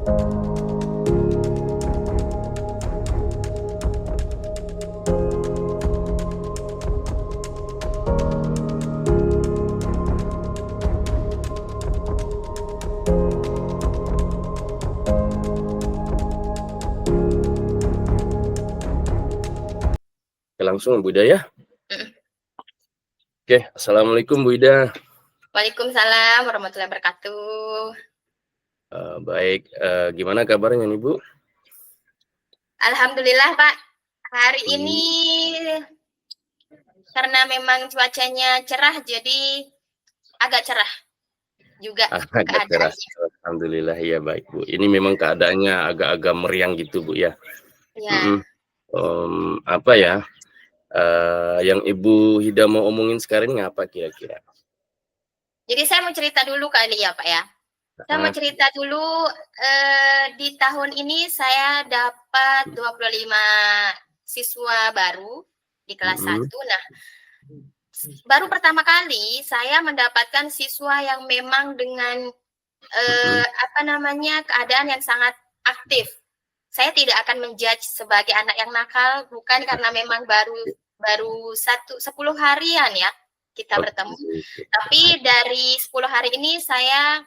Langsung Bu Ida ya. Mm. Oke, Assalamualaikum Bu Ida. Waalaikumsalam warahmatullahi wabarakatuh. Baik, gimana kabarnya nih Bu? Alhamdulillah Pak, hari ini karena memang cuacanya cerah jadi agak cerah juga Agak cerah. keadaannya. Alhamdulillah ya baik Bu. Ini memang keadaannya agak-agak meriang gitu Bu ya. Ya. Apa ya? Yang Ibu Hida mau omongin sekarang ini apa kira-kira? Jadi saya mau cerita dulu kali ya Pak ya. Saya mau cerita dulu, di tahun ini saya dapat 25 siswa baru di kelas 1. Nah, baru pertama kali saya mendapatkan siswa yang memang dengan keadaan yang sangat aktif. Saya tidak akan menjudge sebagai anak yang nakal, bukan karena memang baru 10 harian ya kita bertemu. Tapi dari 10 hari ini saya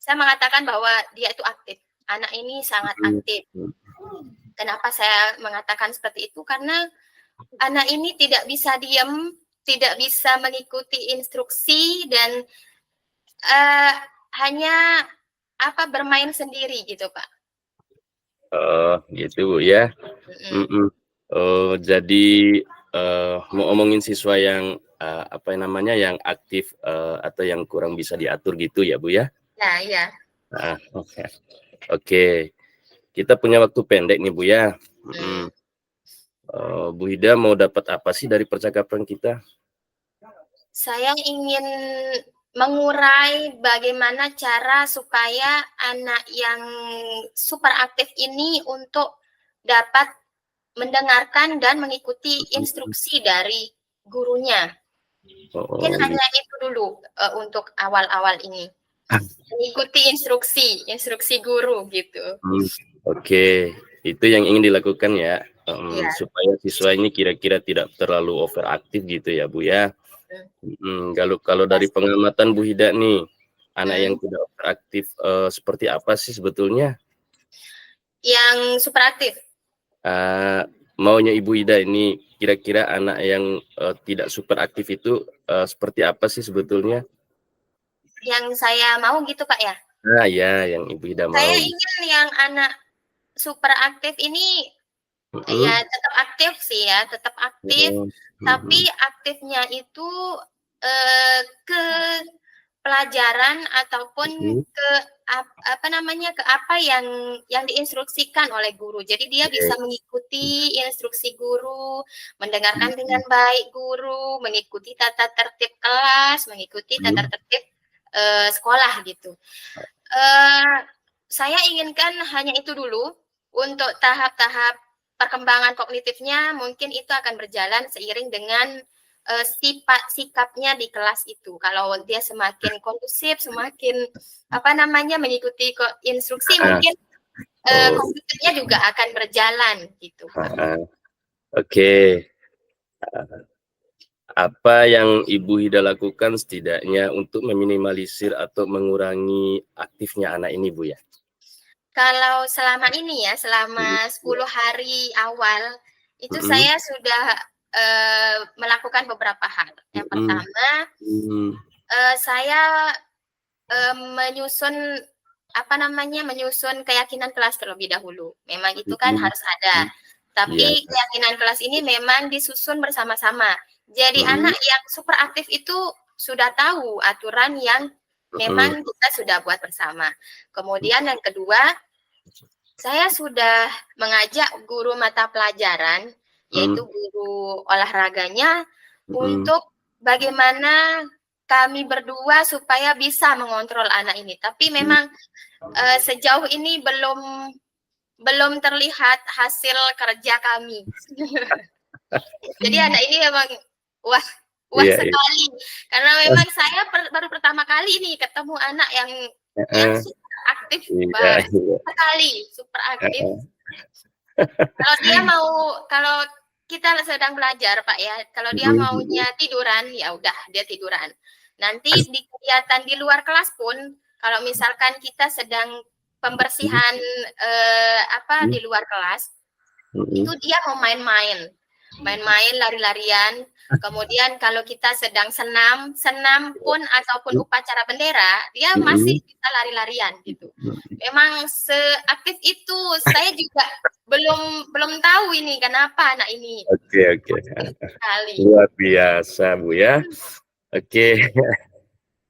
mengatakan bahwa dia itu aktif. Anak ini sangat aktif. Kenapa saya mengatakan seperti itu? Karena anak ini tidak bisa diam, tidak bisa mengikuti instruksi dan hanya bermain sendiri gitu Pak. Gitu Bu ya. Jadi mau omongin siswa yang yang aktif atau yang kurang bisa diatur gitu ya Bu ya? Nah iya. Oke. Kita punya waktu pendek nih Bu ya. Bu Hida mau dapat apa sih dari percakapan kita? Saya ingin mengurai bagaimana cara supaya anak yang super aktif ini untuk dapat mendengarkan dan mengikuti instruksi dari gurunya. Mungkin hanya itu dulu untuk awal-awal ini. Mengikuti instruksi guru gitu. Oke, itu yang ingin dilakukan ya, supaya siswa ini kira-kira tidak terlalu overaktif gitu ya Bu ya. Kalau dari pengamatan Bu Hida nih, anak yang tidak overaktif seperti apa sih sebetulnya? Yang super aktif? Maunya Ibu Hida ini kira-kira anak yang tidak super aktif itu seperti apa sih sebetulnya? Yang saya mau gitu Pak ya? Nah ya, yang Ibu Hida mau. Saya ingin yang anak super aktif ini ya tetap aktif sih ya, tetap aktif, tapi aktifnya itu ke pelajaran ataupun ke apa yang diinstruksikan oleh guru. Jadi dia bisa mengikuti instruksi guru, mendengarkan dengan baik guru, mengikuti tata tertib kelas, mengikuti tata tertib sekolah gitu. Saya inginkan hanya itu dulu. Untuk tahap-tahap perkembangan kognitifnya mungkin itu akan berjalan seiring dengan sikapnya di kelas itu. Kalau dia semakin kondusif, semakin mengikuti instruksi, mungkin kognitifnya juga akan berjalan gitu. Oke. Apa yang Ibu Hida lakukan setidaknya untuk meminimalisir atau mengurangi aktifnya anak ini Bu ya? Kalau selama ini ya, selama 10 hari awal itu saya sudah melakukan beberapa hal. Yang pertama, saya menyusun keyakinan kelas terlebih dahulu. Memang itu kan harus ada. Tapi keyakinan kelas ini memang disusun bersama-sama. Jadi anak yang super aktif itu sudah tahu aturan yang memang kita sudah buat bersama. Kemudian yang kedua, saya sudah mengajak guru mata pelajaran, yaitu guru olahraganya, untuk bagaimana kami berdua supaya bisa mengontrol anak ini. Tapi memang sejauh ini belum terlihat hasil kerja kami. Jadi anak ini memang wah sekali. Karena memang saya baru pertama kali nih ketemu anak yang super aktif Iya, iya. sekali, super aktif. Kalau dia mau, kalau kita sedang belajar Pak ya, kalau dia maunya tiduran, ya udah dia tiduran. Nanti di kegiatan di luar kelas pun, kalau misalkan kita sedang pembersihan di luar kelas, itu dia mau main-main, lari-larian. Kemudian kalau kita sedang senam pun ataupun upacara bendera, dia masih bisa lari-larian gitu. Memang seaktif itu. Saya juga belum tahu ini kenapa anak ini. Oke. Luar biasa Bu ya. Oke.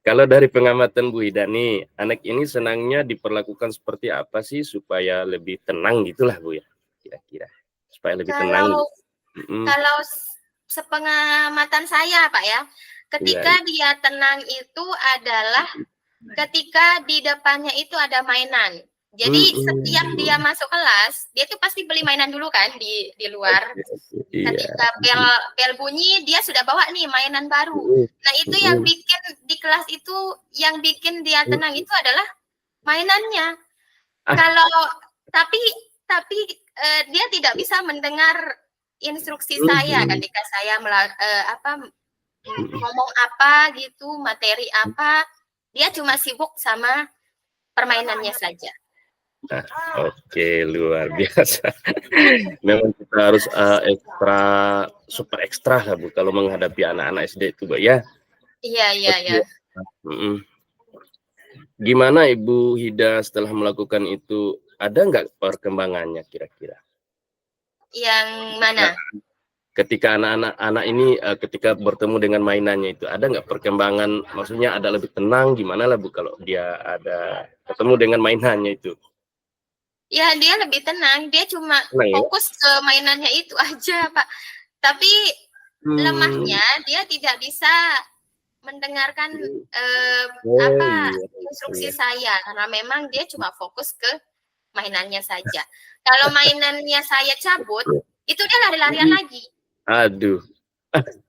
Kalau dari pengamatan Bu Ida nih, anak ini senangnya diperlakukan seperti apa sih supaya lebih tenang gitulah Bu ya, kira-kira supaya lebih tenang. Kalau sepengamatan saya Pak ya, ketika dia tenang itu adalah ketika di depannya itu ada mainan. Jadi setiap dia masuk kelas, dia tuh pasti beli mainan dulu kan di luar. Ketika bel bunyi, dia sudah bawa nih mainan baru. Nah itu yang bikin di kelas itu, yang bikin dia tenang itu adalah mainannya. Kalau tapi dia tidak bisa mendengar instruksi saya ketika saya ngomong apa gitu, materi apa, dia cuma sibuk sama permainannya saja. Oke, luar biasa. Memang kita harus super ekstra lah Bu kalau menghadapi anak-anak SD itu Bu ya. Iya. Gimana Ibu Hida setelah melakukan itu, ada nggak perkembangannya kira-kira? Yang mana? Ketika anak-anak ini ketika bertemu dengan mainannya itu, ada nggak perkembangan? Maksudnya ada lebih tenang gimana lah Bu kalau dia ada ketemu dengan mainannya itu? Ya dia lebih tenang, dia cuma fokus ke mainannya itu aja Pak. Tapi lemahnya dia tidak bisa mendengarkan instruksi saya karena memang dia cuma fokus ke mainannya saja. Kalau mainannya saya cabut, itu dia lari-larian lagi. Aduh.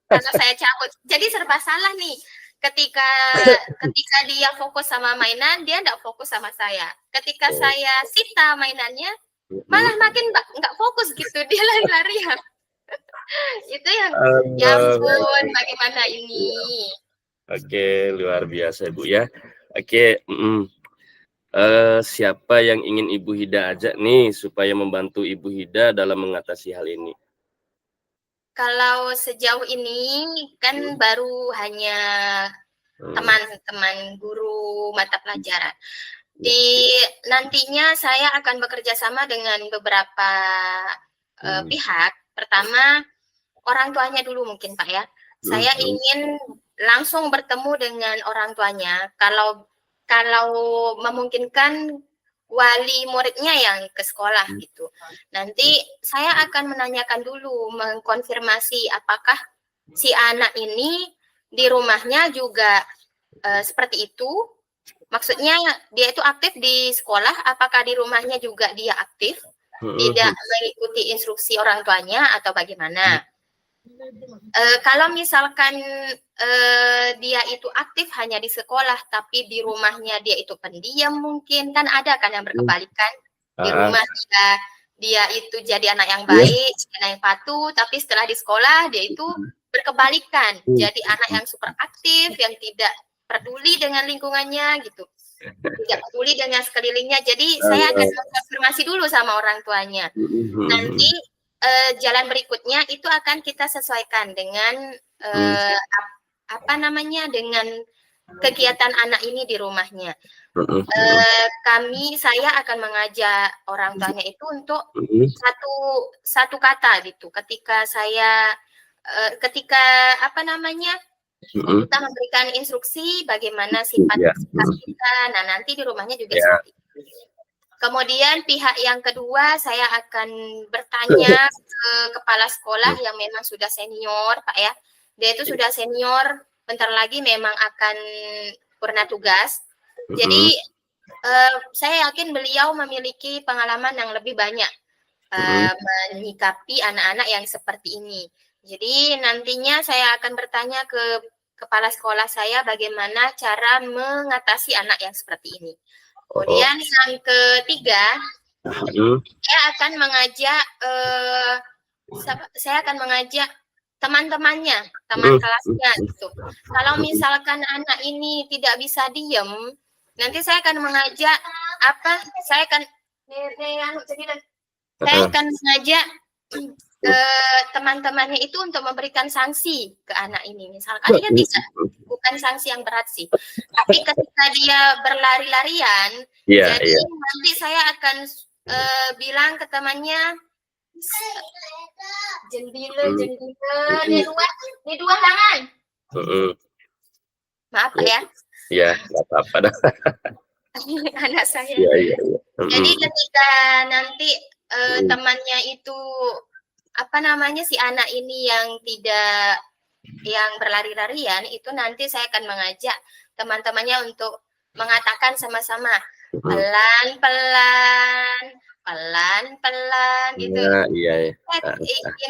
Karena saya cabut. Jadi serba salah nih. Ketika dia fokus sama mainan, dia enggak fokus sama saya. Ketika saya sita mainannya, malah makin nggak fokus gitu, dia lari-larian. Itu yang ya ampun, bagaimana ini? Oke, luar biasa Bu ya. Oke, siapa yang ingin Ibu Hida ajak nih supaya membantu Ibu Hida dalam mengatasi hal ini? Kalau sejauh ini kan baru hanya teman-teman guru mata pelajaran. Nantinya saya akan bekerja sama dengan beberapa pihak. Pertama, orang tuanya dulu mungkin Pak ya. Saya ingin langsung bertemu dengan orang tuanya. Kalau memungkinkan wali muridnya yang ke sekolah gitu. Nanti saya akan menanyakan dulu, mengkonfirmasi apakah si anak ini di rumahnya juga seperti itu. Maksudnya dia itu aktif di sekolah, apakah di rumahnya juga dia aktif, tidak mengikuti instruksi orang tuanya atau bagaimana? Kalau misalkan dia itu aktif hanya di sekolah, tapi di rumahnya dia itu pendiam mungkin, kan ada kan yang berkebalikan. Di rumah dia itu jadi anak yang baik, anak yang patuh, tapi setelah di sekolah dia itu berkebalikan, jadi anak yang super aktif, yang tidak peduli dengan lingkungannya gitu, tidak peduli dengan sekelilingnya. Jadi saya akan konfirmasi dulu sama orang tuanya. Nanti jalan berikutnya itu akan kita sesuaikan dengan dengan kegiatan anak ini di rumahnya. Saya akan mengajak orang tuanya itu untuk satu kata gitu. Ketika kita memberikan instruksi bagaimana sifat kita, nah nanti di rumahnya juga seperti itu. Kemudian pihak yang kedua saya akan bertanya ke kepala sekolah yang memang sudah senior Pak ya. Dia itu sudah senior, bentar lagi memang akan purna tugas. Jadi saya yakin beliau memiliki pengalaman yang lebih banyak menyikapi anak-anak yang seperti ini. Jadi nantinya saya akan bertanya ke kepala sekolah saya bagaimana cara mengatasi anak yang seperti ini. Kemudian yang ketiga, Hmm. saya akan mengajak teman-temannya, teman kelasnya gitu. Kalau misalkan anak ini tidak bisa diem, nanti saya akan mengajak saya akan mengajak teman-temannya itu untuk memberikan sanksi ke anak ini. Misalkan dia bukan sanksi yang berat sih, tapi ketika dia berlari-larian, jadi nanti saya akan bilang ke temannya, jendile di dua tangan. Maaf ya. Ya, nggak apa-apa dah. Anak saya. Ya. Jadi ketika nanti temannya itu si anak ini yang berlari-larian, itu nanti saya akan mengajak teman-temannya untuk mengatakan sama-sama pelan-pelan gitu. Iya.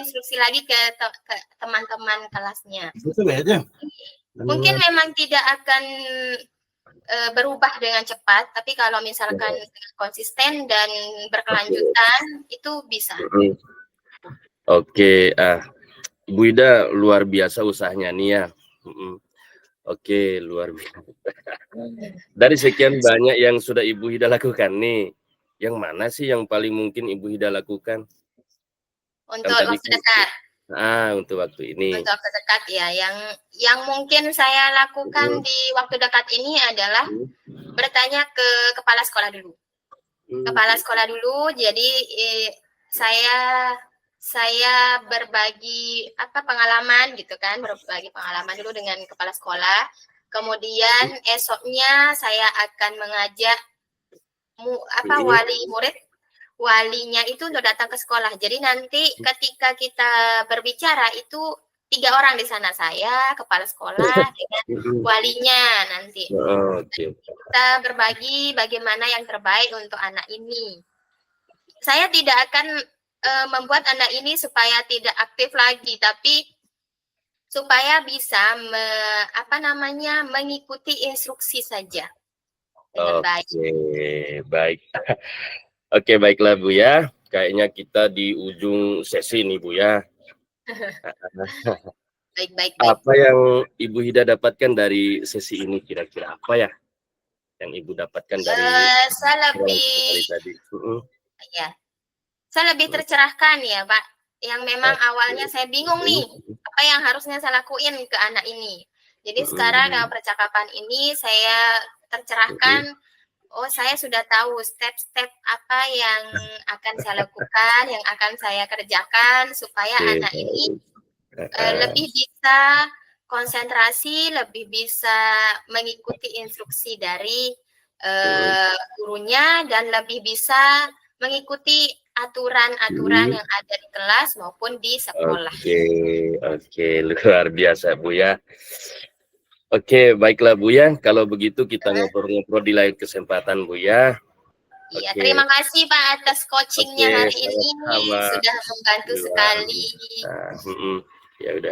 Instruksi lagi ke teman-teman kelasnya. Mungkin memang tidak akan berubah dengan cepat, tapi kalau misalkan konsisten dan berkelanjutan itu bisa. Oke, Ibu Ida luar biasa usahanya nih ya. Oke, luar biasa. Dari sekian banyak yang sudah Ibu Ida lakukan nih, yang mana sih yang paling mungkin Ibu Ida lakukan? Untuk waktu dekat. Untuk waktu ini. Untuk waktu dekat ya, yang mungkin saya lakukan di waktu dekat ini adalah bertanya ke kepala sekolah dulu. Kepala sekolah dulu, jadi saya berbagi pengalaman gitu kan, berbagi pengalaman dulu dengan kepala sekolah. Kemudian esoknya saya akan mengajak wali murid, walinya itu untuk datang ke sekolah. Jadi nanti ketika kita berbicara itu 3 orang di sana, saya, kepala sekolah, dengan walinya nanti. Kita berbagi bagaimana yang terbaik untuk anak ini. Saya tidak akan membuat anak ini supaya tidak aktif lagi, tapi supaya bisa mengikuti instruksi saja dengan baik. Baik. Oke, baiklah Bu ya. Kayaknya kita di ujung sesi nih Bu ya. Baik. Apa yang Ibu Ida dapatkan dari sesi ini kira-kira apa ya? Yang Ibu dapatkan dari tadi? Saya lebih tercerahkan ya Pak. Yang memang awalnya saya bingung nih, apa yang harusnya saya lakuin ke anak ini. Jadi sekarang dalam percakapan ini saya tercerahkan. Oh, saya sudah tahu step-step apa yang akan saya lakukan, yang akan saya kerjakan supaya anak ini lebih bisa konsentrasi, lebih bisa mengikuti instruksi dari gurunya, dan lebih bisa mengikuti aturan-aturan yang ada di kelas maupun di sekolah. Oke, luar biasa Bu ya. Oke, baiklah Bu ya. Kalau begitu kita ngobrol-ngobrol di lain kesempatan Bu ya. Iya, terima kasih Pak atas coachingnya hari ini. Sudah membantu sekali. Ya udah.